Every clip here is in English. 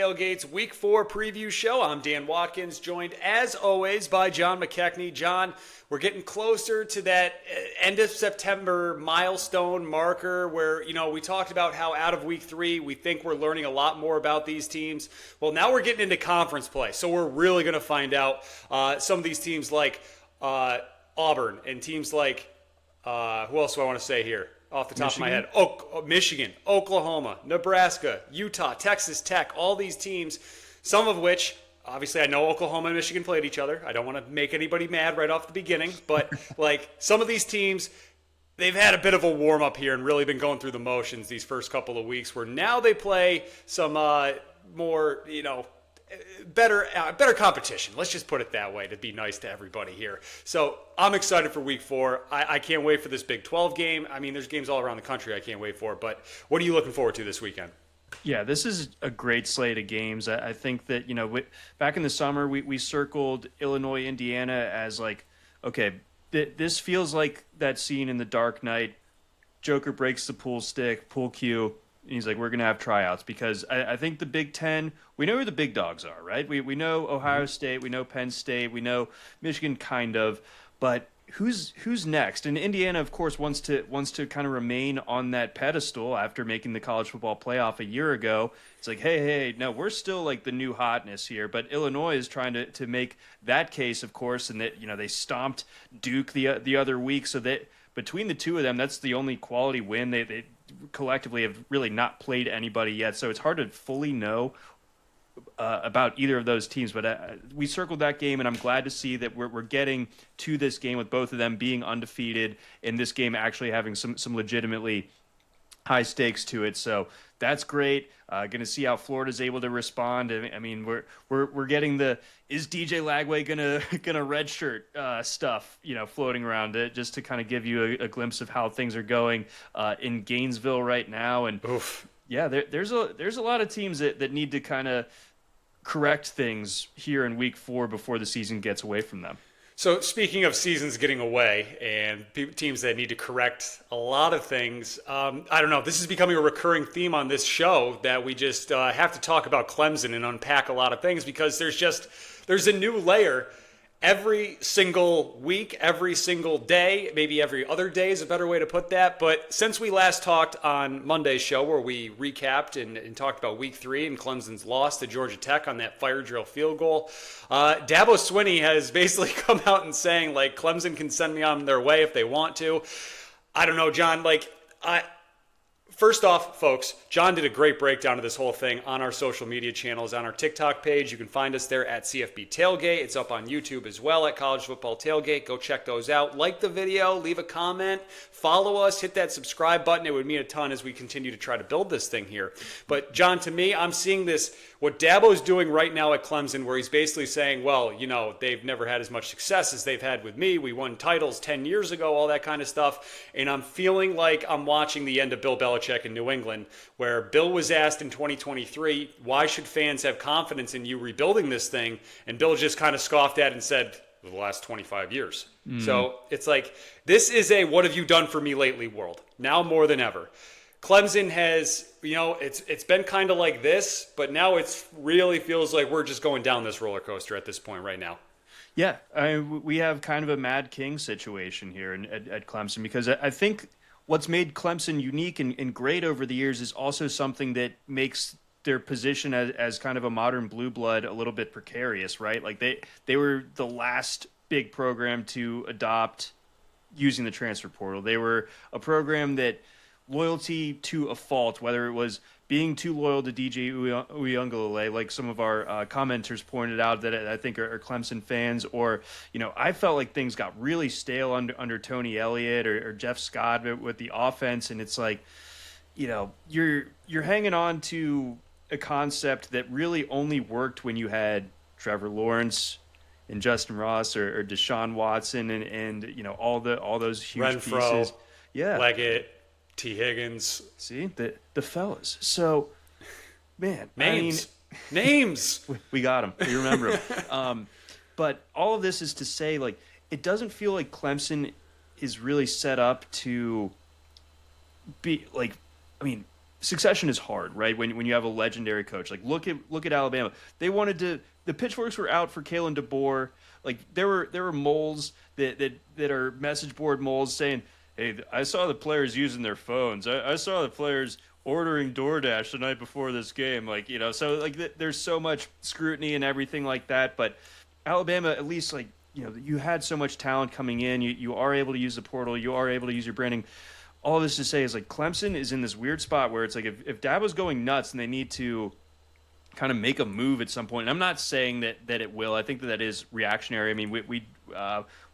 Tailgate's Week 4 preview show. I'm Dan Watkins, joined as always by John McKechnie. John, we're getting closer to that end of September milestone marker where, we talked about how out of Week 3 we think we're learning a lot more about these teams. Well, now we're getting into conference play, so we're really going to find out some of these teams like Auburn and teams like, who else do I want to say here? Off the top of my head, Michigan, Oklahoma, Nebraska, Utah, Texas Tech, all these teams, some of which, obviously I know Oklahoma and Michigan played each other. I don't want to make anybody mad right off the beginning, but some of these teams, they've had a bit of a warm-up here and really been going through the motions these first couple of weeks where now they play some more, better competition. Let's just put it that way to be nice to everybody here. So I'm excited for Week 4. I can't wait for this Big 12 game. I mean, there's games all around the country I can't wait for. But what are you looking forward to this weekend? Yeah, this is a great slate of games. I think that, back in the summer, we circled Illinois, Indiana as this feels like that scene in The Dark Knight. Joker breaks the pool cue. And he's like, we're going to have tryouts because I think the Big Ten, we know who the big dogs are, right? We know Ohio State, we know Penn State, we know Michigan kind of, but who's next? And Indiana, of course, wants to kind of remain on that pedestal after making the college football playoff a year ago. It's like, hey, no, we're still like the new hotness here. But Illinois is trying to make that case, of course, and that they stomped Duke the other week, so that between the two of them, that's the only quality win. They collectively have really not played anybody yet, so it's hard to fully know about either of those teams. But we circled that game, and I'm glad to see that we're getting to this game with both of them being undefeated, and this game actually having some legitimately high stakes to it. So that's great. Going to see how Florida's able to respond. I mean, we're getting the is DJ Lagway gonna redshirt stuff floating around it, just to kind of give you a glimpse of how things are going in Gainesville right now. And yeah, there's a lot of teams that need to kind of correct things here in Week 4 before the season gets away from them. So speaking of seasons getting away and teams that need to correct a lot of things, I don't know. This is becoming a recurring theme on this show that we just have to talk about Clemson and unpack a lot of things because there's a new layer every single week, every single day, maybe every other day is a better way to put that. But since we last talked on Monday's show where we recapped and talked about Week 3 and Clemson's loss to Georgia Tech on that fire drill field goal, Dabo Swinney has basically come out and saying, Clemson can send me on their way if they want to. I don't know, John, first off, folks, John did a great breakdown of this whole thing on our social media channels, on our TikTok page. You can find us there at CFB Tailgate. It's up on YouTube as well at College Football Tailgate. Go check those out. Like the video, leave a comment, follow us, hit that subscribe button. It would mean a ton as we continue to try to build this thing here. But, John, to me, I'm seeing this, what Dabo's doing right now at Clemson, where he's basically saying, well, they've never had as much success as they've had with me. We won titles 10 years ago, all that kind of stuff. And I'm feeling like I'm watching the end of Bill Belichick in New England, where Bill was asked in 2023, why should fans have confidence in you rebuilding this thing? And Bill just kind of scoffed at it and said, the last 25 years. So it's like, this is a what have you done for me lately world, now more than ever. Clemson has, it's been kind of like this, but now it really feels like we're just going down this roller coaster at this point right now. Yeah, we have kind of a Mad King situation here at Clemson, because I think what's made Clemson unique and great over the years is also something that makes their position as kind of a modern blue blood a little bit precarious, right? Like they were the last big program to adopt using the transfer portal. They were a program that loyalty to a fault, whether it was being too loyal to DJ Uiagalelei, like some of our commenters pointed out that I think are Clemson fans, or, I felt like things got really stale under Tony Elliott or Jeff Scott with the offense. And it's like, you're hanging on to a concept that really only worked when you had Trevor Lawrence and Justin Ross or Deshaun Watson and all those huge Renfro, pieces. Yeah. Leggett, T. Higgins. See, the fellas. So, man. Names. We got them. We remember them. But all of this is to say, it doesn't feel like Clemson is really set up to be, succession is hard, right? When you have a legendary coach, like look at Alabama. The pitchforks were out for Kalen DeBoer. Like there were moles that are message board moles saying, "Hey, I saw the players using their phones. I saw the players ordering DoorDash the night before this game." Like, so like there's so much scrutiny and everything like that. But Alabama, at least, like, you had so much talent coming in. You are able to use the portal. You are able to use your branding. All this to say is, like, Clemson is in this weird spot where it's like if Dabo's going nuts and they need to kind of make a move at some point. And I'm not saying that it will. I think that is reactionary. I mean, we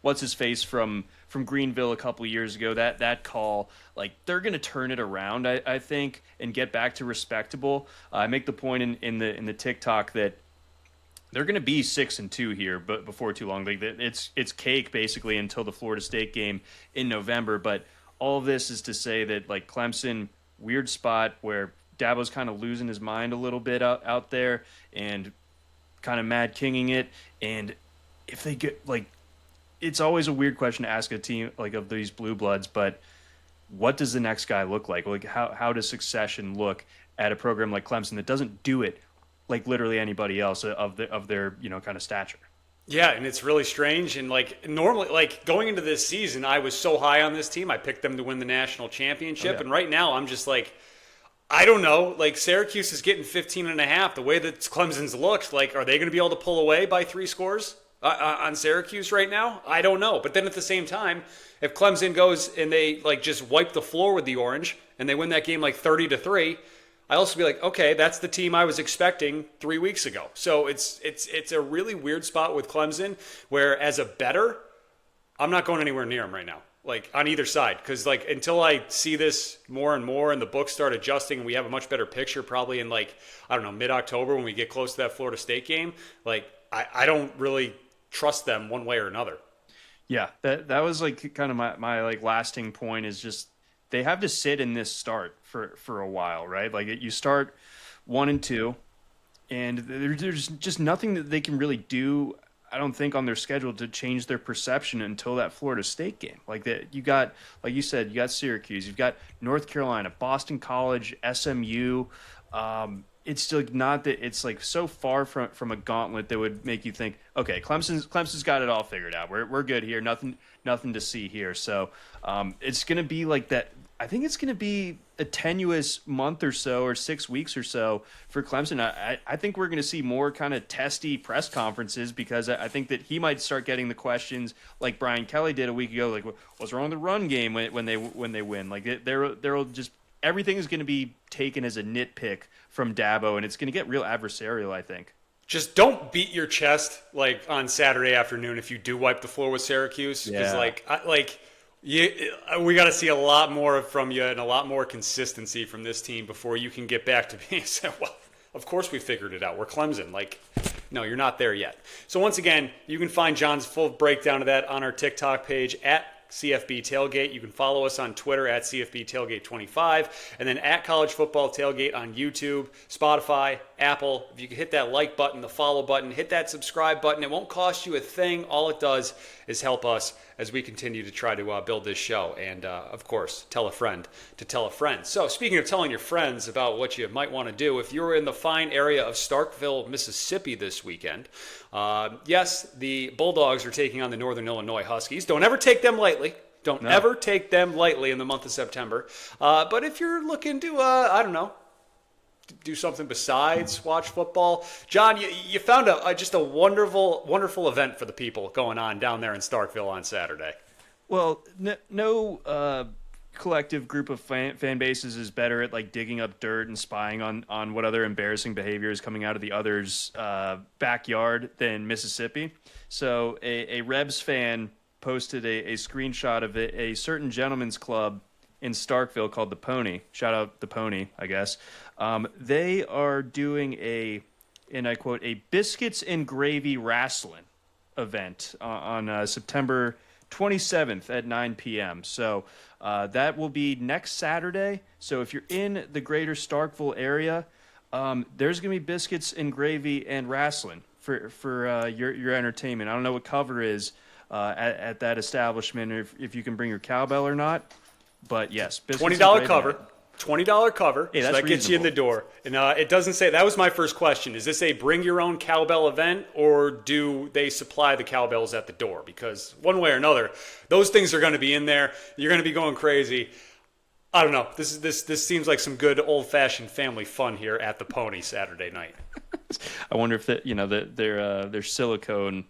what's his face from Greenville a couple of years ago, that call, like, they're going to turn it around, I think, and get back to respectable. I make the point in the TikTok that they're going to be 6-2 here, but before too long. Like, it's cake basically until the Florida State game in November. But all of this is to say that, like, Clemson, weird spot where Dabo's kind of losing his mind a little bit out there and kind of mad kinging it. And if they get, like, it's always a weird question to ask a team like of these blue bloods, but what does the next guy look like? Like, how does succession look at a program like Clemson that doesn't do it like literally anybody else of their kind of stature? Yeah, and it's really strange. And, like, normally, like, going into this season, I was so high on this team. I picked them to win the national championship. Oh, yeah. And right now, I'm just like, I don't know. Like, Syracuse is getting 15.5. The way that Clemson's looked, like, are they going to be able to pull away by 3 scores on Syracuse right now? I don't know. But then at the same time, if Clemson goes and they, like, just wipe the floor with the Orange and they win that game like 30-3, I also be like, okay, that's the team I was expecting 3 weeks ago. So it's a really weird spot with Clemson where, as a bettor, I'm not going anywhere near them right now, like, on either side. Because, like, until I see this more and more and the books start adjusting and we have a much better picture probably in, like, I don't know, mid-October when we get close to that Florida State game, like, I don't really trust them one way or another. Yeah, that was, like, kind of my like lasting point is just they have to sit in this start for a while, right? Like, you start 1-2, and there's just nothing that they can really do, I don't think, on their schedule to change their perception until that Florida State game. Like, that you got, like you said, you got Syracuse, you've got North Carolina, Boston College, SMU. It's still not that it's, like, so far from a gauntlet that would make you think, okay, Clemson's got it all figured out. We're good here. Nothing to see here. So it's going to be like that. I think it's going to be a tenuous month or so, or 6 weeks or so for Clemson. I think we're going to see more kind of testy press conferences, because I think that he might start getting the questions like Brian Kelly did a week ago, like, what's wrong with the run game when they win? Like, they'll just, everything is going to be taken as a nitpick from Dabo, and it's going to get real adversarial, I think. Just don't beat your chest, like, on Saturday afternoon if you do wipe the floor with Syracuse. Because, we got to see a lot more from you and a lot more consistency from this team before you can get back to being said, well, of course we figured it out. We're Clemson. Like, no, you're not there yet. So once again, you can find John's full breakdown of that on our TikTok page at CFB Tailgate. You can follow us on Twitter at CFB Tailgate 25, and then at College Football Tailgate on YouTube, Spotify, Apple. If you can hit that like button, the follow button, hit that subscribe button. It won't cost you a thing. All it does is help us as we continue to try to build this show. And, of course, tell a friend to tell a friend. So speaking of telling your friends about what you might want to do, if you're in the fine area of Starkville, Mississippi this weekend, yes, the Bulldogs are taking on the Northern Illinois Huskies. Don't ever take them lightly. Don't ever take them lightly in the month of September. But if you're looking to, I don't know, do something besides watch football, John, you found just a wonderful event for the people going on down there in Starkville on Saturday. Well, no collective group of fan bases is better at, like, digging up dirt and spying on what other embarrassing behavior is coming out of the other's backyard than Mississippi. So a Rebs fan posted a screenshot of a certain gentleman's club in Starkville called the Pony. Shout out the Pony, I guess. They are doing and I quote, a biscuits and gravy wrestling event on September 27th at 9 p.m. So that will be next Saturday. So if you're in the greater Starkville area, there's going to be biscuits and gravy and wrestling for your entertainment. I don't know what cover is at that establishment, if you can bring your cowbell or not. But yes, $20 cover. $20 cover, Hey, so that's that gets you in the door. And it doesn't say, that was my first question. Is this a bring your own cowbell event, or do they supply the cowbells at the door? Because one way or another, those things are going to be in there. You're going to be going crazy. I don't know. This seems like some good old-fashioned family fun here at the Pony Saturday night. I wonder if they're silicone,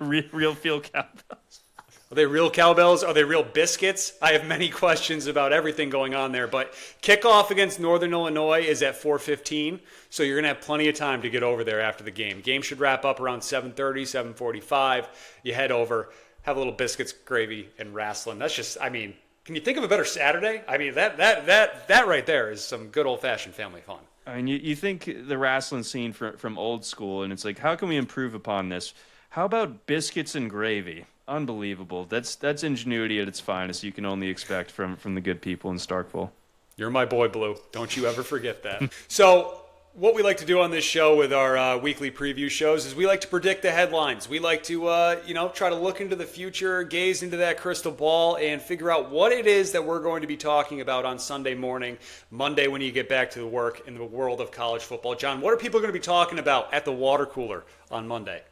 real feel cowbells. Are they real cowbells? Are they real biscuits? I have many questions about everything going on there. But kickoff against Northern Illinois is at 4:15, so you're going to have plenty of time to get over there after the game. Game should wrap up around 7:30, 7:45. You head over, have a little biscuits, gravy, and wrestling. That's just, I mean, can you think of a better Saturday? I mean, that right there is some good old-fashioned family fun. I mean, you think the wrestling scene from old school, and it's like, how can we improve upon this? How about biscuits and gravy? Unbelievable. That's ingenuity at its finest. You can only expect from the good people in Starkville. You're my boy, Blue. Don't you ever forget that. So what we like to do on this show with our weekly preview shows is we like to predict the headlines. We like to, try to look into the future, gaze into that crystal ball, and figure out what it is that we're going to be talking about on Sunday morning, Monday when you get back to the work in the world of college football. John, what are people going to be talking about at the water cooler on Monday?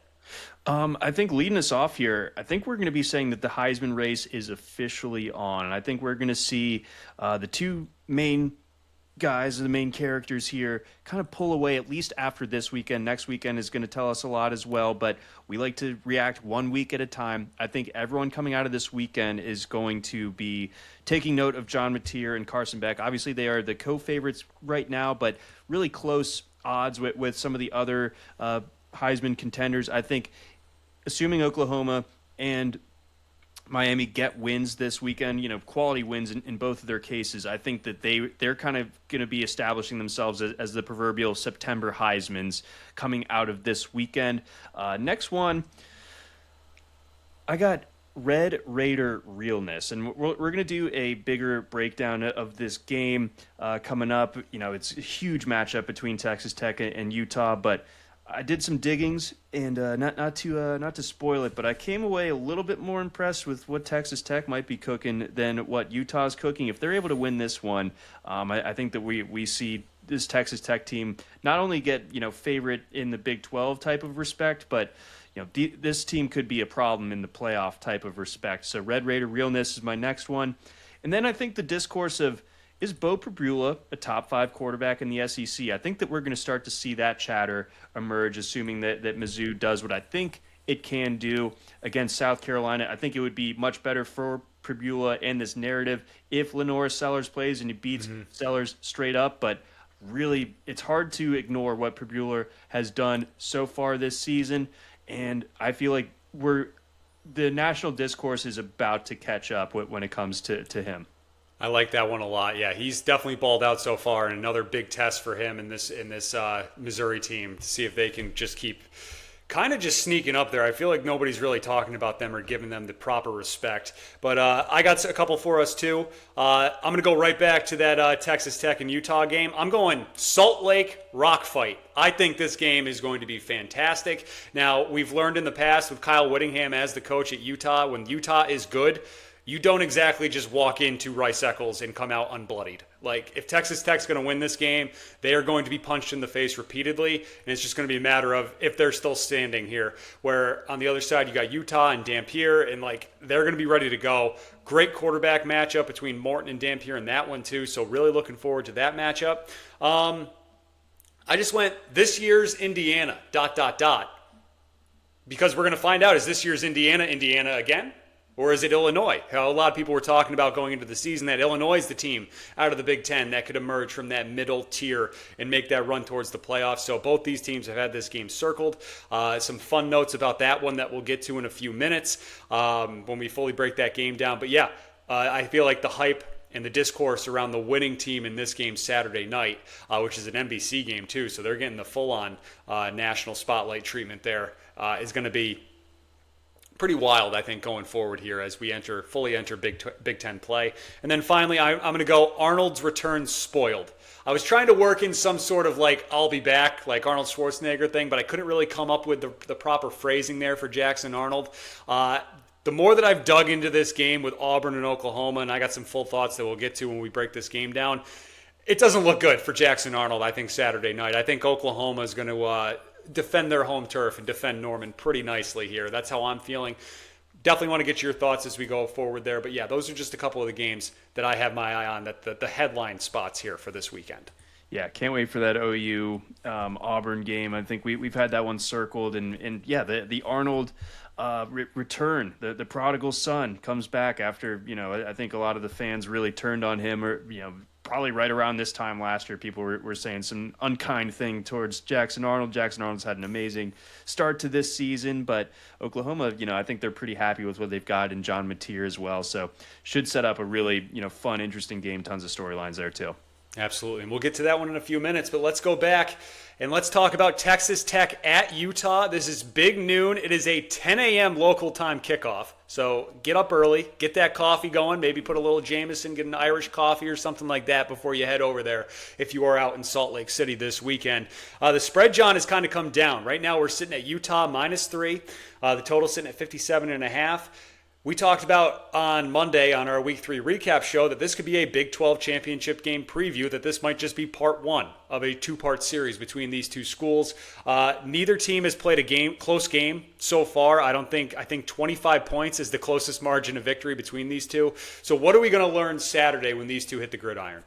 I think leading us off here, I think we're going to be saying that the Heisman race is officially on. And I think we're going to see the two main guys, the main characters here, kind of pull away at least after this weekend. Next weekend is going to tell us a lot as well, but we like to react 1 week at a time. I think everyone coming out of this weekend is going to be taking note of John Mateer and Carson Beck. Obviously, they are the co-favorites right now, but really close odds with some of the other Heisman contenders. I think assuming Oklahoma and Miami get wins this weekend, quality wins in both of their cases, I think that they're kind of going to be establishing themselves as the proverbial September Heismans coming out of this weekend. Next one, I got Red Raider realness, and we're going to do a bigger breakdown of this game coming up. It's a huge matchup between Texas Tech and Utah, but I did some diggings, and not to spoil it, but I came away a little bit more impressed with what Texas Tech might be cooking than what Utah's cooking. If they're able to win this one, I think that we see this Texas Tech team not only get favorite in the Big 12 type of respect, but this team could be a problem in the playoff type of respect. So Red Raider realness is my next one, and then I think the discourse of, is Bo Pribula a top 5 quarterback in the SEC? I think that we're going to start to see that chatter emerge, assuming that Mizzou does what I think it can do against South Carolina. I think it would be much better for Pribula and this narrative if Lenora Sellers plays and he beats Sellers straight up. But really, it's hard to ignore what Pribula has done so far this season. And I feel like the national discourse is about to catch up when it comes to him. I like that one a lot. Yeah, he's definitely balled out so far, and another big test for him in this Missouri team to see if they can just keep kind of just sneaking up there. I feel like nobody's really talking about them or giving them the proper respect. But I got a couple for us too. I'm going to go right back to that Texas Tech and Utah game. I'm going Salt Lake rock fight. I think this game is going to be fantastic. Now, we've learned in the past with Kyle Whittingham as the coach at Utah, when Utah is good, you don't exactly just walk into Rice Eccles and come out unbloodied. Like, if Texas Tech's going to win this game, they are going to be punched in the face repeatedly, and it's just going to be a matter of if they're still standing here. Where on the other side, you got Utah and Dampier, and they're going to be ready to go. Great quarterback matchup between Morton and Dampier in that one too, so really looking forward to that matchup. I just went this year's Indiana, ... Because we're going to find out, is this year's Indiana again? Or is it Illinois? A lot of people were talking about going into the season that Illinois is the team out of the Big Ten that could emerge from that middle tier and make that run towards the playoffs. So both these teams have had this game circled. Some fun notes about that one that we'll get to in a few minutes when we fully break that game down. But yeah, I feel like the hype and the discourse around the winning team in this game Saturday night, which is an NBC game too, so they're getting the full-on national spotlight treatment there, is going to be pretty wild, I think, going forward here as we fully enter Big Ten play. And then finally, I'm going to go Arnold's return spoiled. I was trying to work in some sort of I'll be back, like Arnold Schwarzenegger thing, but I couldn't really come up with the proper phrasing there for Jackson Arnold. the more that I've dug into this game with Auburn and Oklahoma, and I got some full thoughts that we'll get to when we break this game down, it doesn't look good for Jackson Arnold, I think, Saturday night. I think Oklahoma is going to defend their home turf and defend Norman pretty nicely here. That's how I'm feeling. Definitely want to get your thoughts as we go forward there. But, yeah, those are just a couple of the games that I have my eye on, that the headline spots here for this weekend. Yeah, can't wait for that OU Auburn game. I think we've had that one circled. And yeah, the Arnold return, the prodigal son comes back after, I think a lot of the fans really turned on him, or, probably right around this time last year, people were saying some unkind thing towards Jackson Arnold. Jackson Arnold's had an amazing start to this season, but Oklahoma, I think they're pretty happy with what they've got in John Mateer as well. So should set up a really, fun, interesting game. Tons of storylines there too. Absolutely. And we'll get to that one in a few minutes, but let's go back and let's talk about Texas Tech at Utah. This is big noon. It is a 10 a.m. local time kickoff. So get up early, get that coffee going, maybe put a little Jameson, get an Irish coffee or something like that before you head over there if you are out in Salt Lake City this weekend. The spread, John, has kind of come down. Right now we're sitting at Utah -3. The total sitting at 57.5. We talked about on Monday on our Week 3 recap show that this could be a Big 12 championship game preview, that this might just be part one of a two-part series between these two schools. Neither team has played a close game so far. I think 25 points is the closest margin of victory between these two. So what are we going to learn Saturday when these two hit the gridiron?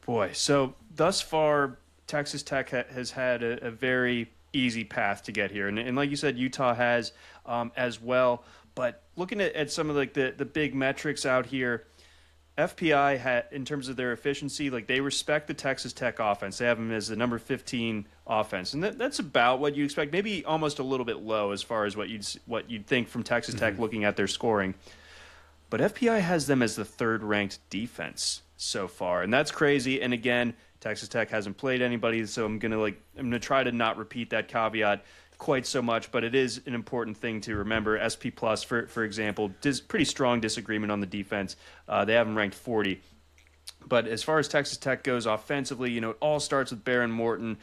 Boy, so thus far, Texas Tech has had a very easy path to get here. And like you said, Utah has as well. But looking at some of the big metrics out here, FPI in terms of their efficiency, they respect the Texas Tech offense. They have them as the number 15 offense, and that's about what you expect. Maybe almost a little bit low as far as what you'd think from Texas Tech looking at their scoring. But FPI has them as the third-ranked defense so far, and that's crazy. And again, Texas Tech hasn't played anybody, so I'm gonna try to not repeat that caveat quite so much, but it is an important thing to remember. SP Plus, for example, pretty strong disagreement on the defense. They have them ranked 40. But as far as Texas Tech goes offensively, it all starts with Baron Morton,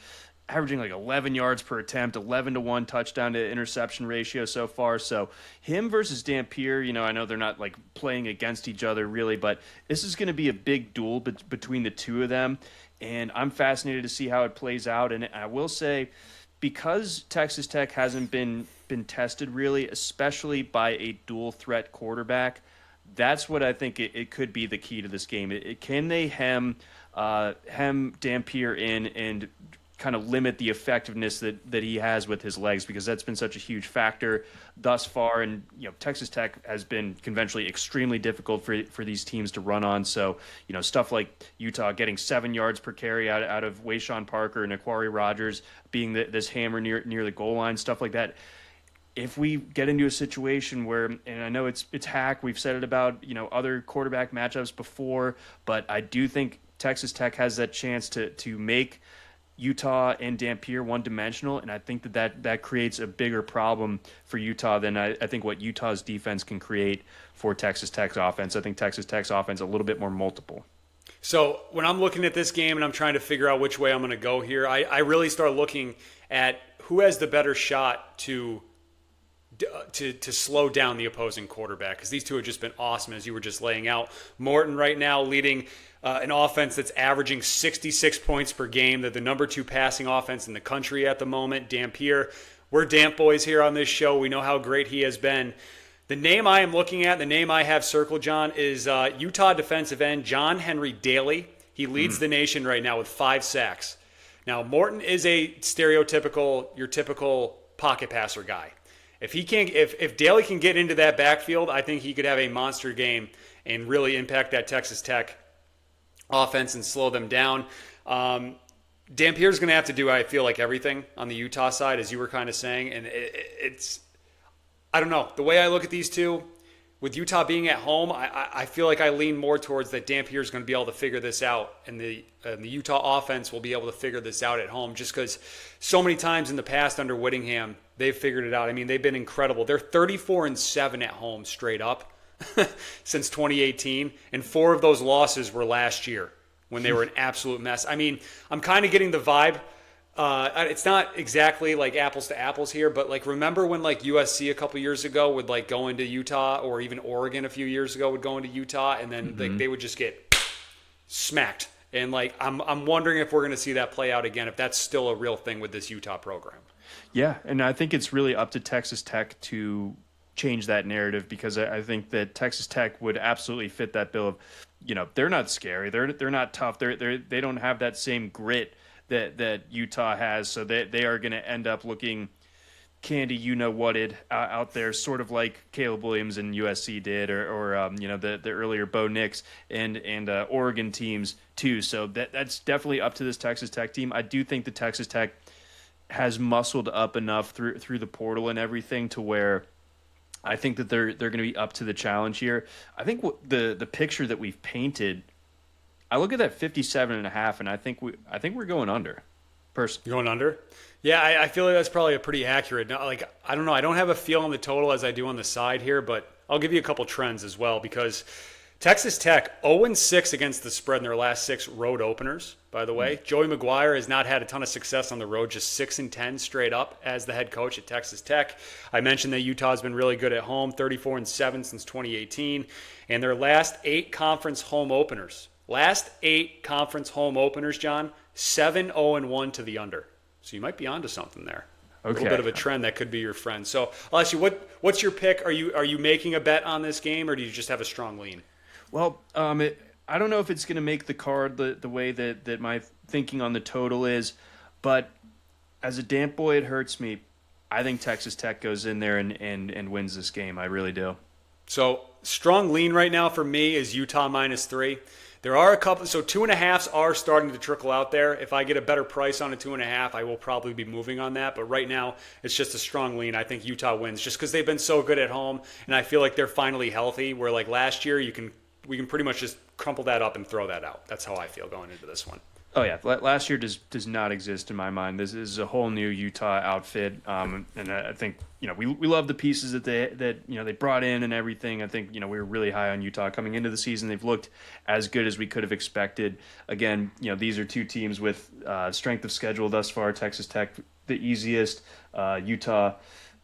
averaging 11 yards per attempt, 11-to-1 touchdown to interception ratio so far. So him versus Dampier, I know they're not playing against each other really, but this is going to be a big duel between the two of them, and I'm fascinated to see how it plays out. And I will say, because Texas Tech hasn't been tested really, especially by a dual threat quarterback, that's what I think it could be the key to this game. Can they hem Dampier in and kind of limit the effectiveness that he has with his legs, because that's been such a huge factor thus far. And Texas Tech has been conventionally extremely difficult for these teams to run on. So stuff like Utah getting 7 yards per carry out of Wayshawn Parker and Aquari Rogers being this hammer near the goal line, stuff like that. If we get into a situation where, and I know it's hack, we've said it about other quarterback matchups before, but I do think Texas Tech has that chance to make Utah and Dampier one-dimensional, and I think that creates a bigger problem for Utah than I think what Utah's defense can create for Texas Tech's offense. I think Texas Tech's offense a little bit more multiple. So when I'm looking at this game and I'm trying to figure out which way I'm going to go here, I really start looking at who has the better shot to slow down the opposing quarterback, because these two have just been awesome, as you were just laying out. Morton right now leading an offense that's averaging 66 points per game. They're the number 2 passing offense in the country at the moment. Dampier, we're Damp boys here on this show. We know how great he has been. The name I am looking at, the name I have circled, John, is Utah defensive end John Henry Daly. He leads the nation right now with 5 sacks. Now, Morton is a stereotypical, your typical pocket passer guy. If Daly can get into that backfield, I think he could have a monster game and really impact that Texas Tech offense and slow them down. Dampier's going to have to do, I feel like, everything on the Utah side, as you were kind of saying. And it's, I don't know. The way I look at these two, with Utah being at home, I feel like I lean more towards that Dampier's going to be able to figure this out, and the Utah offense will be able to figure this out at home, just because so many times in the past under Whittingham, they've figured it out. I mean, they've been incredible. They're 34-7 at home straight up since 2018, and 4 of those losses were last year when they were an absolute mess. I mean, I'm kind of getting the vibe It's not exactly like apples to apples here, but like remember when like USC a couple years ago would like go into Utah, or even Oregon a few years ago would go into Utah, and then like they would just get smacked. And like I'm wondering if we're going to see that play out again, if that's still a real thing with this Utah program. Yeah, and I think it's really up to Texas Tech to change that narrative, because I think that Texas Tech would absolutely fit that bill of, they're not scary, they're not tough, they don't have that same grit that Utah has, so they are going to end up looking candy, whatted out there, sort of like Caleb Williams and USC did, or the earlier Bo Nix and Oregon teams too. So that's definitely up to this Texas Tech team. I do think the Texas Tech has muscled up enough through the portal and everything to where I think that they're going to be up to the challenge here. I think the picture that we've painted, I look at that 57.5, and I think we're going under. Personally, Going under? Yeah, I feel like that's probably a pretty accurate. Like, I don't know. I don't have a feel on the total as I do on the side here, but I'll give you a couple trends as well, because Texas Tech 0-6 against the spread in their last 6 road openers, by the way. Joey McGuire has not had a ton of success on the road, just 6-10 straight up as the head coach at Texas Tech. I mentioned that Utah's been really good at home, 34-7 since 2018. And their last 8 conference home openers, John, 7-0-1 to the under. So you might be onto something there. Okay. A little bit of a trend that could be your friend. So I'll ask you, what's your pick? Are you making a bet on this game, or do you just have a strong lean? Well, I don't know if it's going to make the card the way that my thinking on the total is, but as a damp boy, it hurts me. I think Texas Tech goes in there and wins this game. I really do. So strong lean right now for me is Utah -3. There are a couple, so 2.5s are starting to trickle out there. If I get a better price on a 2.5, I will probably be moving on that. But right now, it's just a strong lean. I think Utah wins just because they've been so good at home, and I feel like they're finally healthy. Where like last year, we can pretty much just crumple that up and throw that out. That's how I feel going into this one. Oh yeah, last year does not exist in my mind. This is a whole new Utah outfit, and I think we love the pieces that they brought in and everything. I think we were really high on Utah coming into the season. They've looked as good as we could have expected. Again, these are two teams with strength of schedule thus far. Texas Tech the easiest, Utah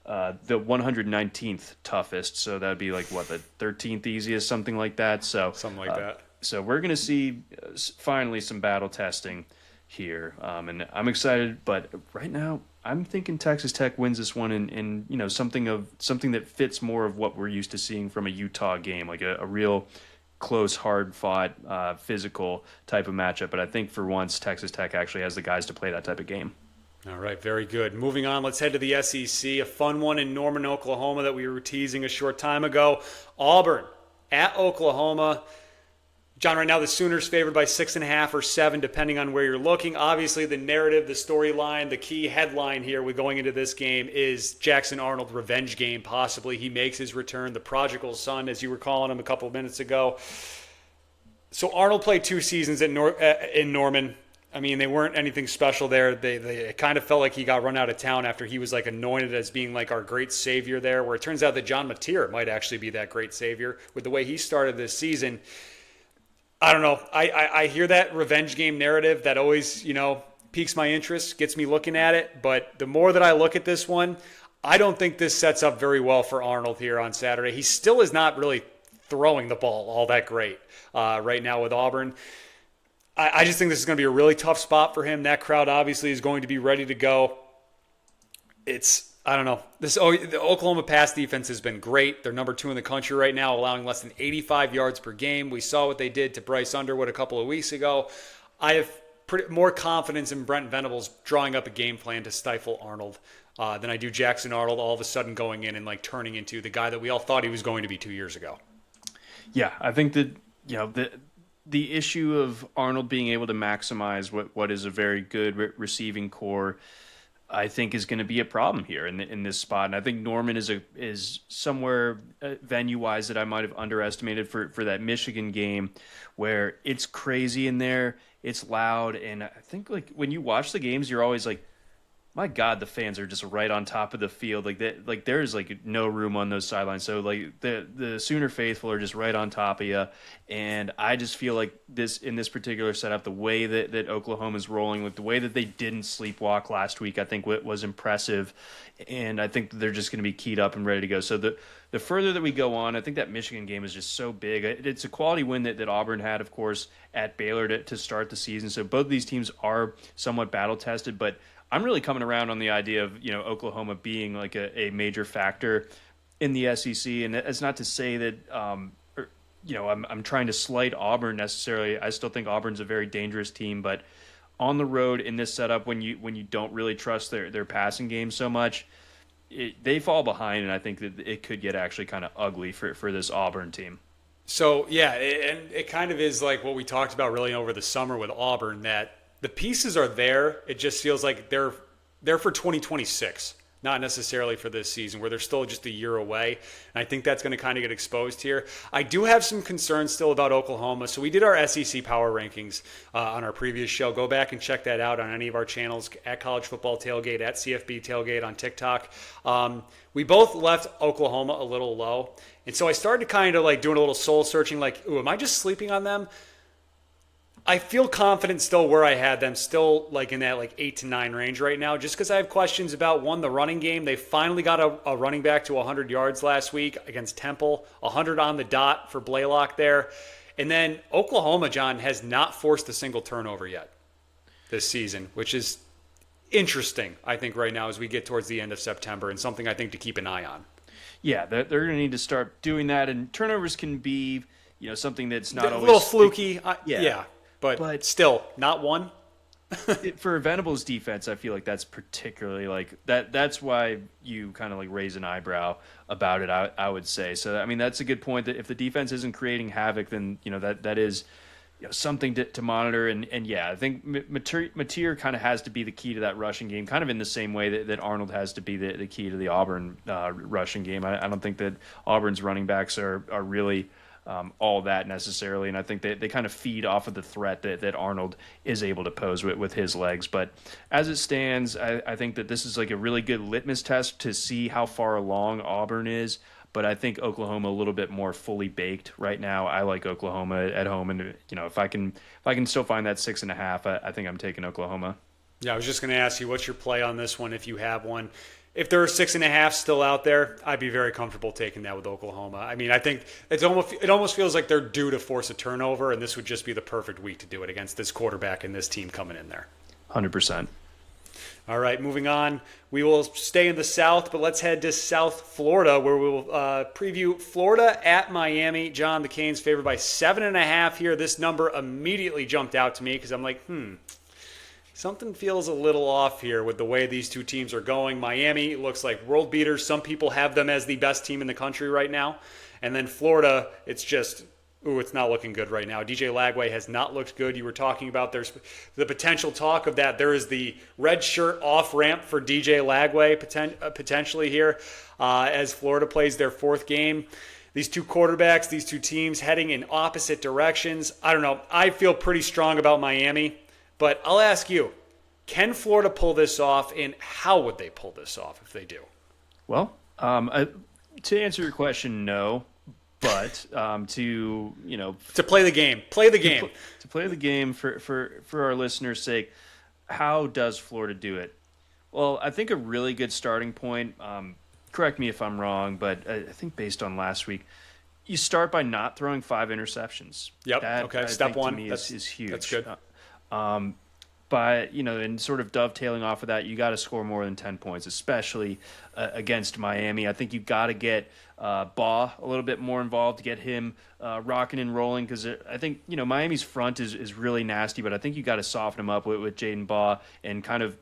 the 119th toughest. So that'd be like the 13th easiest, something like that. So something like that. So we're going to see finally some battle testing here, and I'm excited. But right now, I'm thinking Texas Tech wins this one in something that fits more of what we're used to seeing from a Utah game, like a real close, hard-fought, physical type of matchup. But I think for once, Texas Tech actually has the guys to play that type of game. All right, very good. Moving on, let's head to the SEC. A fun one in Norman, Oklahoma that we were teasing a short time ago. Auburn at Oklahoma. John, right now the Sooners favored by 6.5 or 7, depending on where you're looking. Obviously, the narrative, the storyline, the key headline here with going into this game is Jackson Arnold revenge game, possibly. He makes his return, the prodigal son, as you were calling him a couple of minutes ago. So Arnold played 2 seasons in Norman. I mean, they weren't anything special there. They kind of felt like he got run out of town after he was like anointed as being like our great savior there, where it turns out that John Mateer might actually be that great savior with the way he started this season. I don't know. I hear that revenge game narrative that always, piques my interest, gets me looking at it. But the more that I look at this one, I don't think this sets up very well for Arnold here on Saturday. He still is not really throwing the ball all that great right now with Auburn. I just think this is going to be a really tough spot for him. That crowd obviously is going to be ready to go. I don't know. The Oklahoma pass defense has been great. They're number 2 in the country right now, allowing less than 85 yards per game. We saw what they did to Bryce Underwood a couple of weeks ago. I have more confidence in Brent Venables drawing up a game plan to stifle Arnold than I do Jackson Arnold all of a sudden going in and turning into the guy that we all thought he was going to be 2 years ago. Yeah, I think that the issue of Arnold being able to maximize what is a very good receiving core, I think, is going to be a problem here in this spot. And I think Norman is somewhere venue-wise that I might have underestimated for that Michigan game, where it's crazy in there, it's loud, and I think when you watch the games, you're always like, My God, the fans are just right on top of the field. Like that, like there's like no room on those sidelines. So like the Sooner faithful are just right on top of you. And I just feel like this in this particular setup, the way that Oklahoma's rolling, with the way that they didn't sleepwalk last week, I think was impressive. And I think they're just going to be keyed up and ready to go. So the further that we go on, I think that Michigan game is just so big. It's a quality win that Auburn had, of course, at Baylor to start the season. So both of these teams are somewhat battle tested, but I'm really coming around on the idea of Oklahoma being like a major factor in the SEC, and that's not to say that I'm trying to slight Auburn necessarily. I still think Auburn's a very dangerous team, but on the road in this setup, when you don't really trust their passing game so much, they fall behind, and I think that it could get actually kind of ugly for this Auburn team. So yeah, and it kind of is like what we talked about really over the summer with Auburn, that the pieces are there. It just feels like they're for 2026, not necessarily for this season, where they're still just a year away. And I think that's going to kind of get exposed here. I do have some concerns still about Oklahoma. So we did our SEC power rankings on our previous show. Go back and check that out on any of our channels, at College Football Tailgate, at CFB Tailgate on TikTok. We both left Oklahoma a little low. And so I started kind of like doing a little soul searching, like, ooh, am I just sleeping on them? I feel confident still where I had them, still like in that like 8 to 9 range right now, just because I have questions about, one, the running game. They finally got a running back to 100 yards last week against Temple, 100 on the dot for Blaylock there. And then Oklahoma, John, has not forced a single turnover yet this season, which is interesting, I think, right now as we get towards the end of September, and something I think to keep an eye on. Yeah, they're going to need to start doing that, and turnovers can be something that's not always a little fluky. Yeah. But still, not one. For Venable's defense, I feel like that's particularly like that. That's why you kind of like raise an eyebrow about it. I would say so. I mean, that's a good point. That if the defense isn't creating havoc, then that is something to monitor. And yeah, I think Mateer kind of has to be the key to that rushing game, kind of in the same way that Arnold has to be the key to the Auburn rushing game. I don't think that Auburn's running backs are really all that necessarily, and I think they kind of feed off of the threat that Arnold is able to pose with his legs. But as it stands, I think that this is like a really good litmus test to see how far along Auburn is. But I think Oklahoma a little bit more fully baked right now. I like Oklahoma at home, and if I can still find that 6.5, I think I'm taking Oklahoma. Yeah, I was just going to ask you, what's your play on this one if you have one? If there are 6.5 still out there, I'd be very comfortable taking that with Oklahoma. I mean, I think it almost feels like they're due to force a turnover, and this would just be the perfect week to do it against this quarterback and this team coming in there. 100%. All right, moving on. We will stay in the South, but let's head to South Florida, where we will preview Florida at Miami. John, the Canes favored by 7.5 here. This number immediately jumped out to me because I'm like, something feels a little off here with the way these two teams are going. Miami looks like world beaters. Some people have them as the best team in the country right now. And then Florida, it's just, it's not looking good right now. DJ Lagway has not looked good. You were talking about there's the potential talk of that. There is the red shirt off ramp for DJ Lagway potentially here as Florida plays their fourth game. These two quarterbacks, these two teams heading in opposite directions. I don't know. I feel pretty strong about Miami. But I'll ask you, can Florida pull this off, and how would they pull this off if they do? Well, to answer your question, no. But to play the game, to play the game for our listeners' sake, how does Florida do it? Well, I think a really good starting point. Correct me if I'm wrong, but I think based on last week, you start by not throwing 5 interceptions. Yep. Okay. Step one. To me is huge. That's good. But, and sort of dovetailing off of that, you got to score more than 10 points, especially against Miami. I think you got to get Baugh a little bit more involved to get him rocking and rolling, because I think, Miami's front is really nasty, but I think you got to soften him up with Jaden Baugh and kind of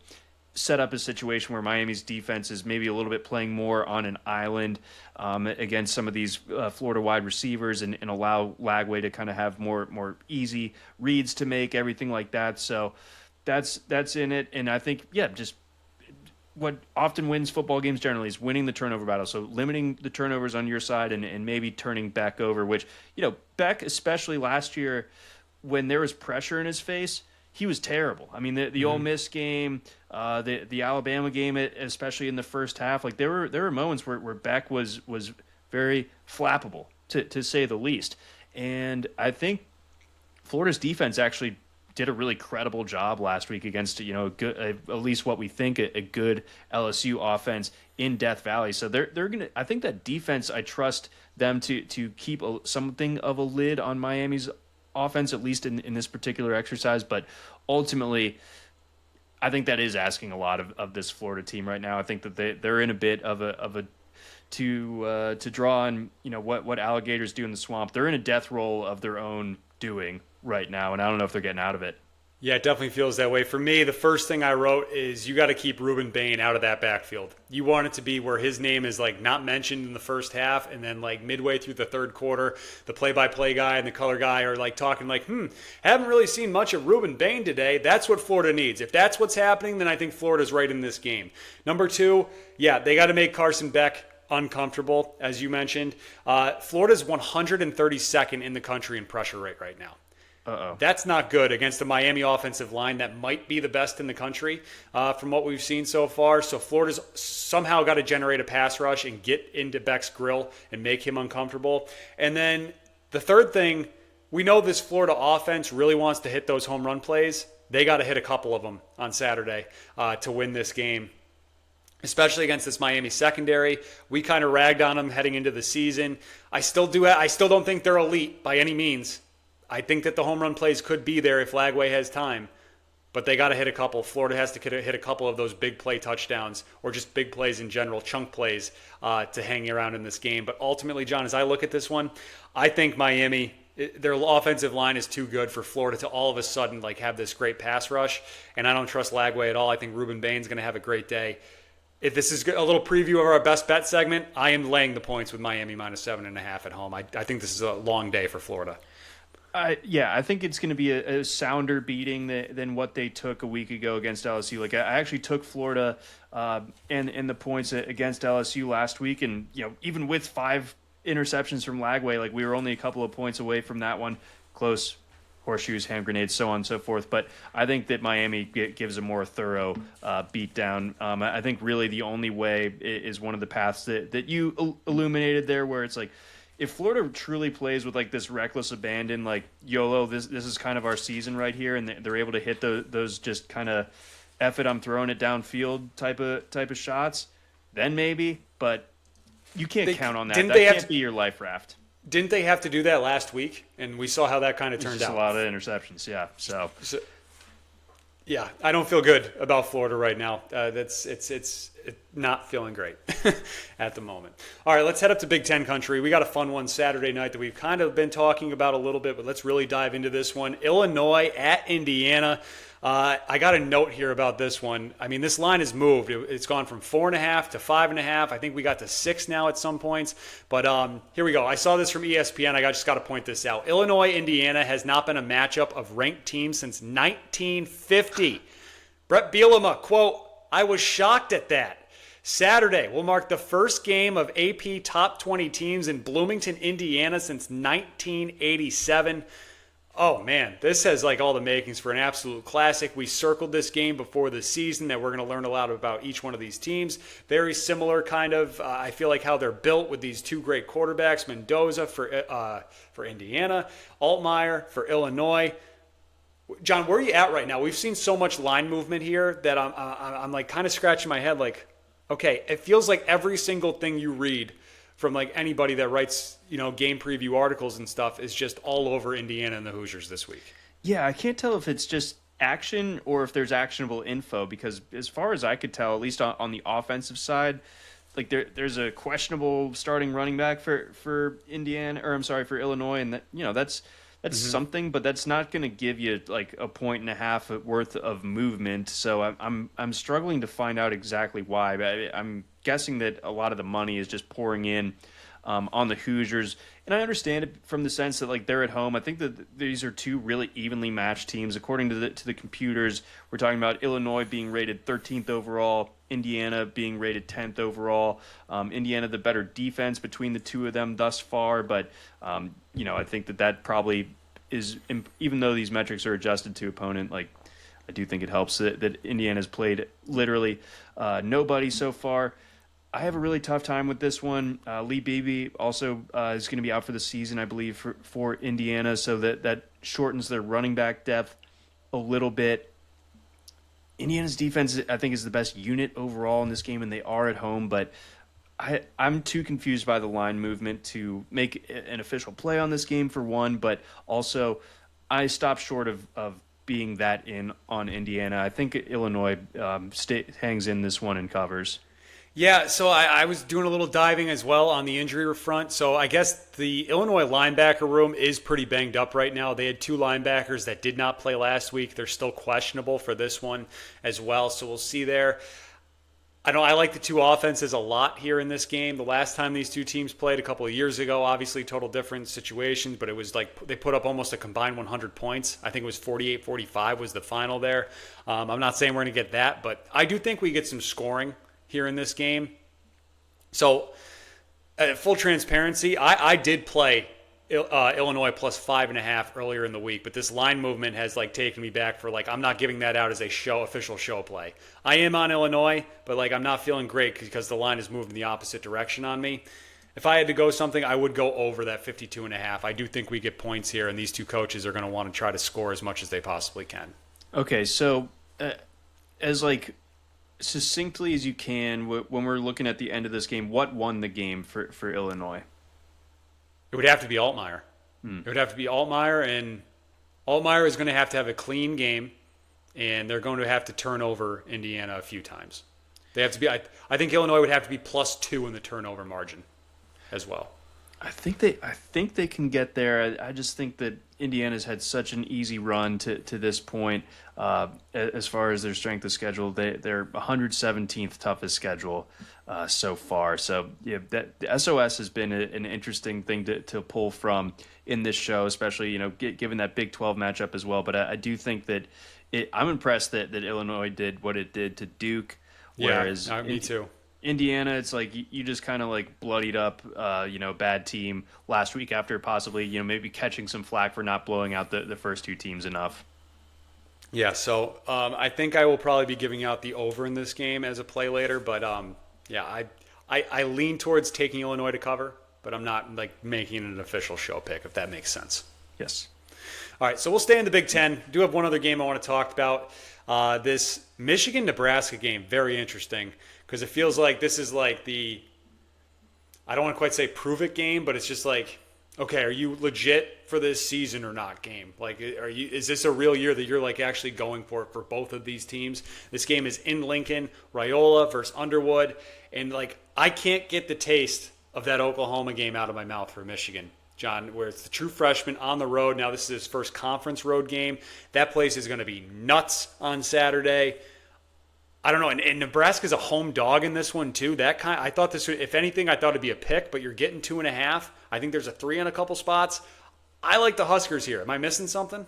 set up a situation where Miami's defense is maybe a little bit playing more on an island against some of these Florida wide receivers and allow Lagway to kind of have more easy reads to make, everything like that. So that's in it. And I think, just what often wins football games generally is winning the turnover battle. So limiting the turnovers on your side and maybe turning Beck over, which, Beck, especially last year, when there was pressure in his face, he was terrible. I mean, the Ole Miss game, the Alabama game, especially in the first half, like there were moments where Beck was very flappable to say the least. And I think Florida's defense actually did a really credible job last week against good, at least what we think a good LSU offense in Death Valley. So they're gonna. I think that defense. I trust them to keep something of a lid on Miami's offense, at least in this particular exercise. But ultimately, I think that is asking a lot of this Florida team right now. I think that they're in a bit of a to draw on what alligators do in the swamp. They're in a death roll of their own doing right now, and I don't know if they're getting out of it. Yeah, it definitely feels that way. For me, the first thing I wrote is you got to keep Ruben Bain out of that backfield. You want it to be where his name is like not mentioned in the first half, and then like midway through the third quarter, the play-by-play guy and the color guy are like talking like, haven't really seen much of Ruben Bain today. That's what Florida needs. If that's what's happening, then I think Florida's right in this game. Number two, yeah, they got to make Carson Beck uncomfortable, as you mentioned. Florida's 132nd in the country in pressure rate right now. Uh-oh. That's not good against the Miami offensive line that might be the best in the country from what we've seen so far. So Florida's somehow got to generate a pass rush and get into Beck's grill and make him uncomfortable. And then the third thing, we know this Florida offense really wants to hit those home run plays. They got to hit a couple of them on Saturday to win this game, especially against this Miami secondary. We kind of ragged on them heading into the season. I still don't think they're elite by any means. I think that the home run plays could be there if Lagway has time, but they got to hit a couple. Florida has to hit a couple of those big play touchdowns or just big plays in general, chunk plays to hang around in this game. But ultimately, John, as I look at this one, I think Miami, their offensive line is too good for Florida to all of a sudden like have this great pass rush, and I don't trust Lagway at all. I think Ruben Bain's going to have a great day. If this is a little preview of our best bet segment, I am laying the points with Miami minus 7.5 at home. I think this is a long day for Florida. I think it's going to be a sounder beating than what they took a week ago against LSU. Like I actually took Florida and the points against LSU last week, and even with 5 interceptions from Lagway, like we were only a couple of points away from that one. Close, horseshoes, hand grenades, so on and so forth. But I think that Miami gives a more thorough beatdown. I think really the only way is one of the paths that you illuminated there, where it's like, if Florida truly plays with like this reckless abandon, like YOLO, this is kind of our season right here, and they're able to hit those just kind of F it, I'm throwing it downfield type of shots, then maybe. But you can't count on that. That can't be your life raft. Didn't they have to do that last week? And we saw how that kind of turned out. A lot of interceptions, yeah. So yeah, I don't feel good about Florida right now. It's not feeling great at the moment. All right, let's head up to Big Ten country. We got a fun one Saturday night that we've kind of been talking about a little bit, but let's really dive into this one. Illinois at Indiana. I got a note here about this one. I mean, this line has moved. It's gone from 4.5 to 5.5. I think we got to 6 now at some points. But here we go. I saw this from ESPN. I just got to point this out. Illinois, Indiana has not been a matchup of ranked teams since 1950. Brett Bielema, quote, "I was shocked at that. Saturday will mark the first game of AP Top 20 teams in Bloomington, Indiana since 1987. Oh, man, this has like all the makings for an absolute classic. We circled this game before the season that we're going to learn a lot about each one of these teams. Very similar kind of, I feel like how they're built with these two great quarterbacks, Mendoza for Indiana, Altmaier for Illinois. John, where are you at right now? We've seen so much line movement here that I'm like kind of scratching my head like, okay, it feels like every single thing you read from like anybody that writes, game preview articles and stuff is just all over Indiana and the Hoosiers this week. Yeah, I can't tell if it's just action or if there's actionable info, because as far as I could tell, at least on the offensive side, like there's a questionable starting running back for Indiana, or I'm sorry, for Illinois, and that's something, but that's not going to give you like a 1.5 worth of movement. So I'm struggling to find out exactly why. But I'm guessing that a lot of the money is just pouring in on the Hoosiers, and I understand it from the sense that like they're at home. I think that these are two really evenly matched teams according to the computers. We're talking about Illinois being rated 13th overall, Indiana being rated 10th overall. Indiana the better defense between the two of them thus far, but I think that probably is, even though these metrics are adjusted to opponent, like I do think it helps that Indiana's played literally nobody so far. I have a really tough time with this one. Lee Beebe also is going to be out for the season, I believe, for Indiana, so that shortens their running back depth a little bit. Indiana's defense, I think, is the best unit overall in this game, and they are at home, but I'm too confused by the line movement to make an official play on this game, for one, but also I stopped short of being that in on Indiana. I think Illinois hangs in this one and covers. Yeah, so I was doing a little diving as well on the injury front. So I guess the Illinois linebacker room is pretty banged up right now. They had two linebackers that did not play last week. They're still questionable for this one as well. So we'll see there. I like the two offenses a lot here in this game. The last time these two teams played a couple of years ago, obviously total different situations, but it was like they put up almost a combined 100 points. I think it was 48-45 was the final there. I'm not saying we're going to get that, but I do think we get some scoring here in this game. So, full transparency, I did play Illinois plus 5.5 earlier in the week, but this line movement has taken me back for I'm not giving that out as a official show play. I am on Illinois, but I'm not feeling great because the line is moving the opposite direction on me. If I had to go something, I would go over that 52.5. I do think we get points here, and these two coaches are going to want to try to score as much as they possibly can. Okay, so as succinctly as you can, when we're looking at the end of this game, what won the game for Illinois? It would have to be Altmaier. It would have to be Altmaier, and Altmaier is going to have a clean game, and they're going to have to turn over Indiana a few times. They have to be. I think Illinois would have to be +2 in the turnover margin, as well. I think they can get there. I just think that Indiana's had such an easy run to this point. As far as their strength of schedule, they're 117th toughest schedule so far. So yeah, the SOS has been an interesting thing to pull from in this show, especially given that Big 12 matchup as well. But I do think that I'm impressed that Illinois did what it did to Duke. Whereas me too. Indiana, it's you just kind of bloodied up, bad team last week after possibly, maybe catching some flack for not blowing out the first two teams enough. Yeah, so I think I will probably be giving out the over in this game as a play later, but I lean towards taking Illinois to cover, but I'm not making it an official show pick, if that makes sense. Yes. All right, so we'll stay in the Big Ten. I do have one other game I want to talk about. This Michigan-Nebraska game, very interesting, because it feels like this is the, I don't want to quite say prove it game, but it's just okay, are you legit for this season or not game? Is this a real year that you're actually going for both of these teams? This game is in Lincoln, Raiola versus Underwood, and I can't get the taste of that Oklahoma game out of my mouth for Michigan. John, where it's the true freshman on the road. Now this is his first conference road game. That place is going to be nuts on Saturday. I don't know, and Nebraska's a home dog in this one too. I thought this would, if anything, I thought it'd be a pick, but you're getting 2.5. I think there's a 3 on a couple spots. I like the Huskers here. Am I missing something?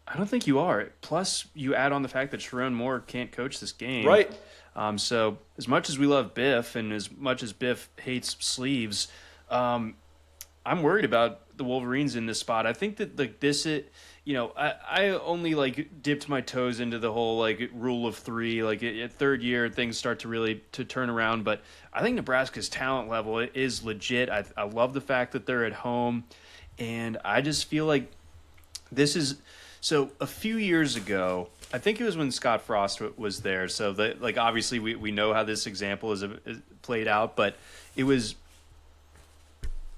I don't think you are. Plus, you add on the fact that Sharon Moore can't coach this game. Right. So as much as we love Biff and as much as Biff hates sleeves, I'm worried about the Wolverines in this spot. I think that I only dipped my toes into the whole rule of 3. At third year things start to really turn around, but I think Nebraska's talent level is legit. I love the fact that they're at home, and I just feel like this is so. A few years ago, I think it was when Scott Frost was there. So obviously we know how this example is played out, but it was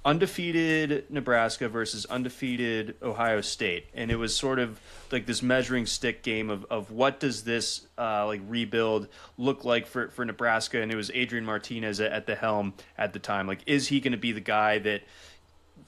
undefeated Nebraska versus undefeated Ohio State, and it was sort of this measuring stick game of what does this rebuild look like for Nebraska, and it was Adrian Martinez at the helm at the time. Is he going to be the guy that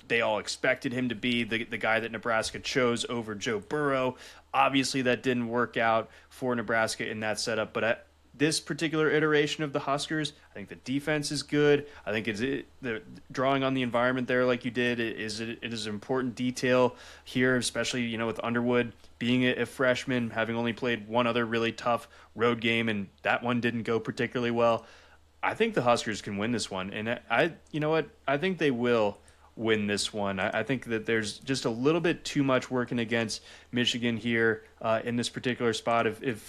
they all expected him to be, the guy that Nebraska chose over Joe Burrow? Obviously that didn't work out for Nebraska in that setup, but this particular iteration of the Huskers, I think the defense is good. I think the drawing on the environment there, like you did, it is an important detail here, especially with Underwood being a freshman, having only played one other really tough road game, and that one didn't go particularly well. I think the Huskers can win this one, and I think they will. win this one. I think that there's just a little bit too much working against Michigan here in this particular spot. If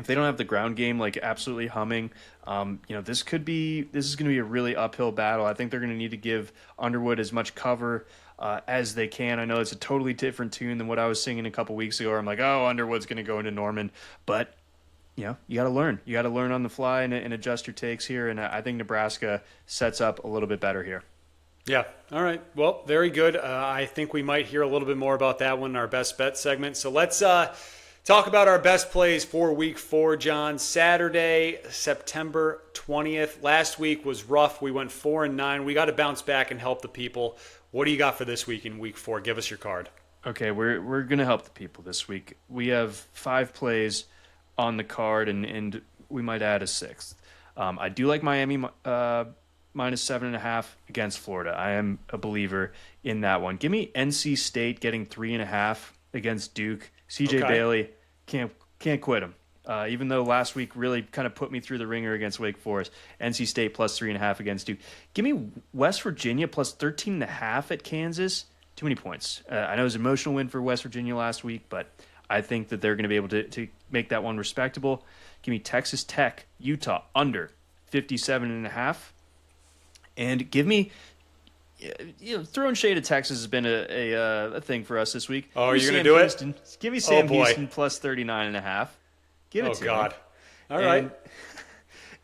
they don't have the ground game like absolutely humming, this is going to be a really uphill battle. I think they're going to need to give Underwood as much cover as they can. I know it's a totally different tune than what I was singing a couple weeks ago. Where I'm like, oh, Underwood's going to go into Norman, but you got to learn. You got to learn on the fly and adjust your takes here. And I think Nebraska sets up a little bit better here. Yeah. All right. Well, very good. I think we might hear a little bit more about that one in our best bet segment. So let's talk about our best plays for week 4, John. Saturday, September 20th. Last week was rough. We went 4-9. We got to bounce back and help the people. What do you got for this week in week 4? Give us your card. Okay, we're going to help the people this week. We have 5 plays on the card, and we might add a 6th. I do like Miami minus 7.5 against Florida. I am a believer in that one. Give me NC State getting 3.5 against Duke. CJ Bailey can't quit him. Even though last week really kind of put me through the ringer against Wake Forest. NC State plus 3.5 against Duke. Give me West Virginia plus 13.5 at Kansas. Too many points. I know it was an emotional win for West Virginia last week, but I think that they're going to be able to make that one respectable. Give me Texas Tech, Utah under 57.5. And give me, throwing shade at Texas has been a thing for us this week. Oh, are you going to do Houston. Give me Sam Houston plus 39.5. Give it to me. Oh, God. All right.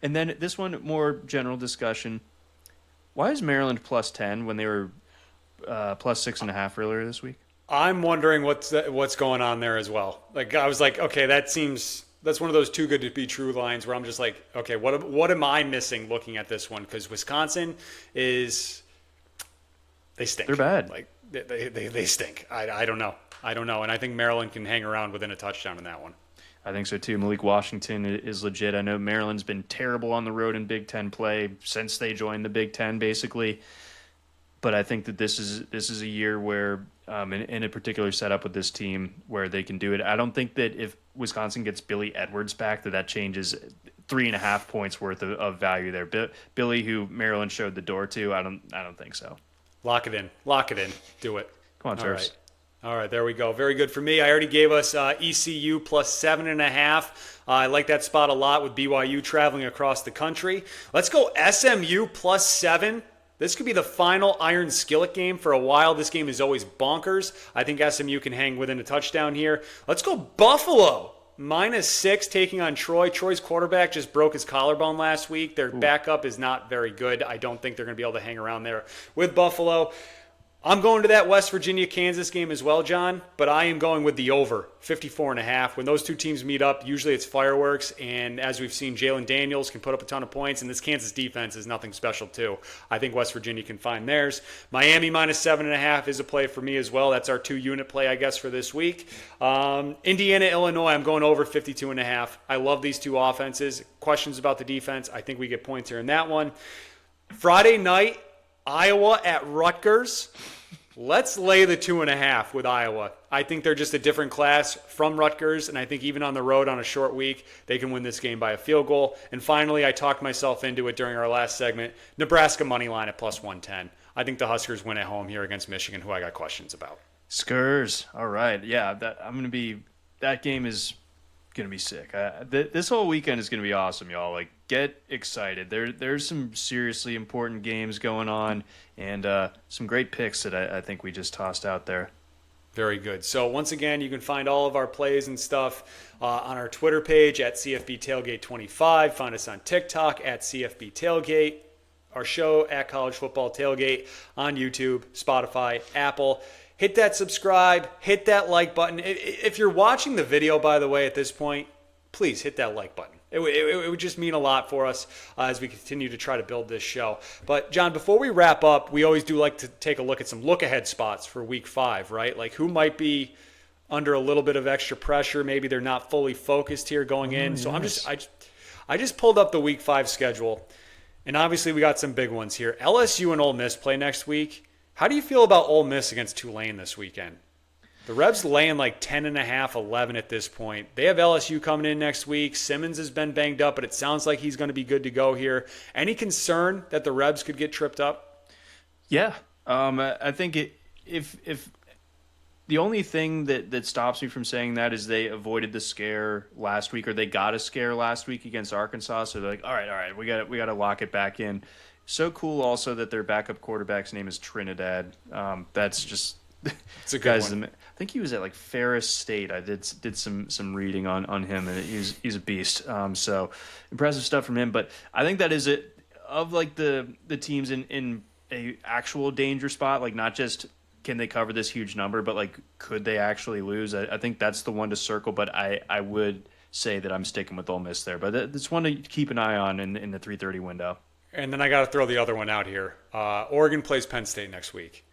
And then this one, more general discussion. Why is Maryland plus 10 when they were plus 6.5 earlier this week? I'm wondering what's going on there as well. Like, I was like, okay, that's one of those too good to be true lines where I'm just like, okay, what am I missing looking at this one? Because Wisconsin they stink. They're bad. Like they stink. I don't know. And I think Maryland can hang around within a touchdown in that one. I think so too. Malik Washington is legit. I know Maryland's been terrible on the road in Big Ten play since they joined the Big Ten, basically. But I think that this is a year where, in a particular setup with this team, where they can do it. I don't think that if Wisconsin gets Billy Edwards back, that changes 3.5 points worth of value there. Billy, who Maryland showed the door to, I don't think so. Lock it in. Do it. Come on, Terps. All right, there we go. Very good for me. I already gave us ECU plus 7.5. I like that spot a lot with BYU traveling across the country. Let's go SMU plus 7. This could be the final iron skillet game for a while. This game is always bonkers. I think SMU can hang within a touchdown here. Let's go Buffalo. Minus 6 taking on Troy. Troy's quarterback just broke his collarbone last week. Their backup is not very good. I don't think they're going to be able to hang around there with Buffalo. I'm going to that West Virginia-Kansas game as well, John, but I am going with the over, 54.5. When those two teams meet up, usually it's fireworks, and as we've seen, Jalen Daniels can put up a ton of points, and this Kansas defense is nothing special, too. I think West Virginia can find theirs. Miami minus 7.5 is a play for me as well. That's our 2-unit play, I guess, for this week. Indiana, Illinois, I'm going over 52.5. I love these two offenses. Questions about the defense, I think we get points here in that one. Friday night, Iowa at Rutgers. Let's lay the 2.5 with Iowa. I think they're just a different class from Rutgers, and I think even on the road on a short week, they can win this game by a field goal. And finally, I talked myself into it during our last segment, Nebraska money line at plus 110. I think the Huskers win at home here against Michigan, who I got questions about. Skurs. All right. Yeah, that game is going to be sick. This whole weekend is going to be awesome, y'all. Like, get excited. There's some seriously important games going on, and some great picks that I think we just tossed out there. Very good. So once again, you can find all of our plays and stuff on our Twitter page at CFB Tailgate 25. Find us on TikTok at CFB Tailgate. Our show at College Football Tailgate on YouTube, Spotify, Apple. Hit that subscribe, hit that like button. If you're watching the video, by the way, at this point, please hit that like button. It would just mean a lot for us as we continue to try to build this show. But, John, before we wrap up, we always do like to take a look at some look-ahead spots for Week 5, right? Like, who might be under a little bit of extra pressure? Maybe they're not fully focused here going in. So yes. I just pulled up the Week 5 schedule, and obviously we got some big ones here. LSU and Ole Miss play next week. How do you feel about Ole Miss against Tulane this weekend? The Rebs laying like 10.5, 11 at this point. They have LSU coming in next week. Simmons has been banged up, but it sounds like he's going to be good to go here. Any concern that the Rebs could get tripped up? Yeah, I think if the only thing that stops me from saying that is they avoided the scare last week, or they got a scare last week against Arkansas. So they're like, all right, we got to lock it back in. So cool also that their backup quarterback's name is Trinidad. That's just It's a good one. I think he was at like Ferris State. I did some reading on him, and he's a beast. So impressive stuff from him. But I think that is it of like the teams in a actual danger spot, like not just can they cover this huge number, but like could they actually lose? I think that's the one to circle. But I would say that I'm sticking with Ole Miss there. But it's one to keep an eye on in the 3:30 window. And then I got to throw the other one out here. Oregon plays Penn State next week.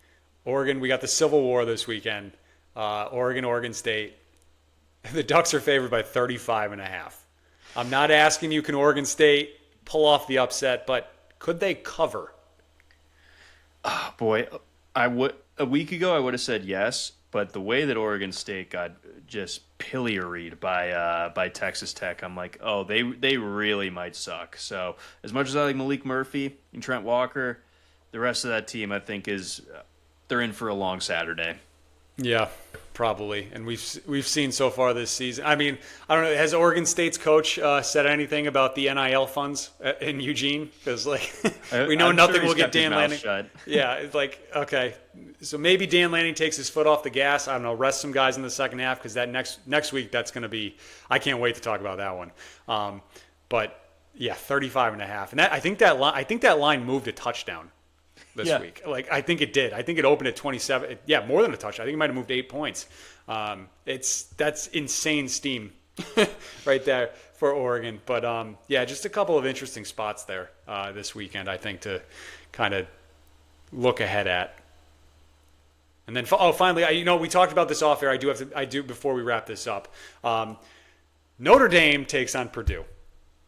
Oregon, we got the Civil War this weekend. Oregon State. The Ducks are favored by 35.5. I'm not asking you can Oregon State pull off the upset, but could they cover? Oh, boy, a week ago I would have said yes, but the way that Oregon State got just pilloried by Texas Tech, I'm like, oh, they really might suck. So as much as I like Malik Murphy and Trent Walker, the rest of that team I think they're in for a long Saturday. Yeah, probably. And we've seen so far this season. I mean, I don't know. Has Oregon State's coach said anything about the NIL funds in Eugene? Because like we know I'm nothing sure will he's get kept his Dan mouth Lanning. shut. Yeah, it's like okay, so maybe Dan Lanning takes his foot off the gas. I don't know. Rest some guys in the second half because that next week that's going to be. I can't wait to talk about that one. But yeah, 35.5, and I think that line moved a touchdown this week. Like I think it did. I think it opened at 27. Yeah, more than a touch. I think it might have moved 8 points. That's insane steam right there for Oregon. But yeah, just a couple of interesting spots there this weekend. I think to kind of look ahead at. And then finally, we talked about this off air. I do before we wrap this up. Notre Dame takes on Purdue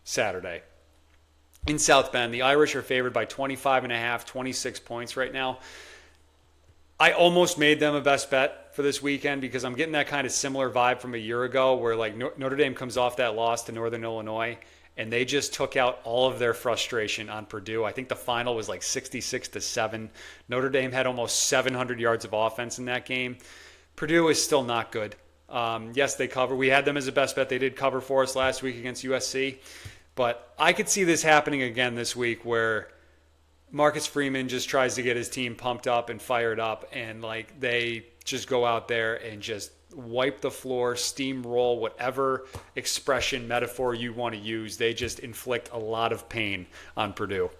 Saturday. In South Bend, the Irish are favored by 25.5, 26 points right now. I almost made them a best bet for this weekend because I'm getting that kind of similar vibe from a year ago where like Notre Dame comes off that loss to Northern Illinois and they just took out all of their frustration on Purdue. I think the final was like 66-7. Notre Dame had almost 700 yards of offense in that game. Purdue is still not good. Yes, they cover. We had them as a best bet. They did cover for us last week against USC. But I could see this happening again this week where Marcus Freeman just tries to get his team pumped up and fired up, and like they just go out there and just wipe the floor, steamroll, whatever expression, metaphor you want to use. They just inflict a lot of pain on Purdue.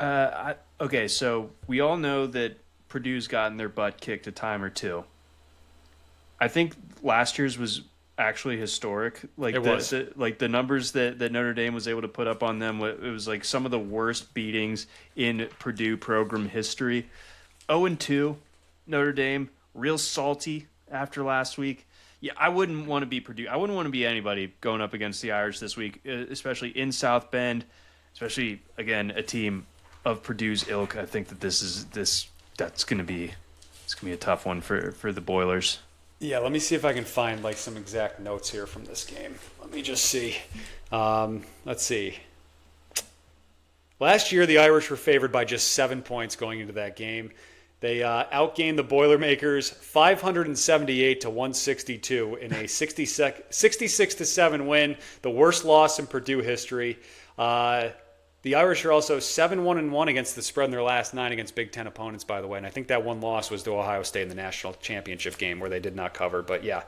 Okay, so we all know that Purdue's gotten their butt kicked a time or two. I think last year's was actually historic. Like it was. The numbers that Notre Dame was able to put up on them, it was like some of the worst beatings in Purdue program history. 0-2 Notre Dame, real salty after last week. Yeah, I wouldn't want to be Purdue. I wouldn't want to be anybody going up against the Irish this week, especially in South Bend, especially again a team of Purdue's ilk. I think that that's going to be a tough one for the Boilers. Yeah, let me see if I can find like some exact notes here from this game. Let me just see. Let's see. Last year, the Irish were favored by just 7 points going into that game. They outgained the Boilermakers 578-162 in a 66-7 win, the worst loss in Purdue history. The Irish are also 7-1-1 against the spread in their last 9 against Big Ten opponents, by the way. And I think that one loss was to Ohio State in the national championship game where they did not cover. But yeah,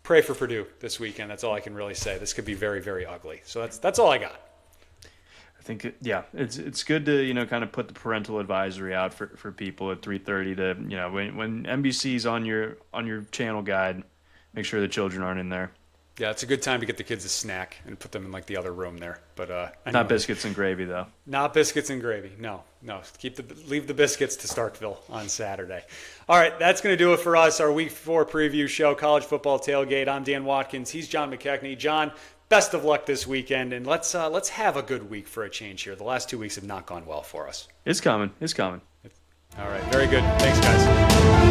pray for Purdue this weekend. That's all I can really say. This could be very, very ugly. So that's all I got. I think it's good to kind of put the parental advisory out for people at 3:30 to when NBC's on your channel guide, make sure the children aren't in there. Yeah, it's a good time to get the kids a snack and put them in like the other room there. But anyway. Not biscuits and gravy though. Not biscuits and gravy. No. Leave the biscuits to Starkville on Saturday. All right, that's going to do it for us. Our Week 4 preview show, College Football Tailgate. I'm Dan Watkins. He's John McKechnie. John, best of luck this weekend, and let's have a good week for a change here. The last 2 weeks have not gone well for us. It's coming. All right, very good. Thanks, guys.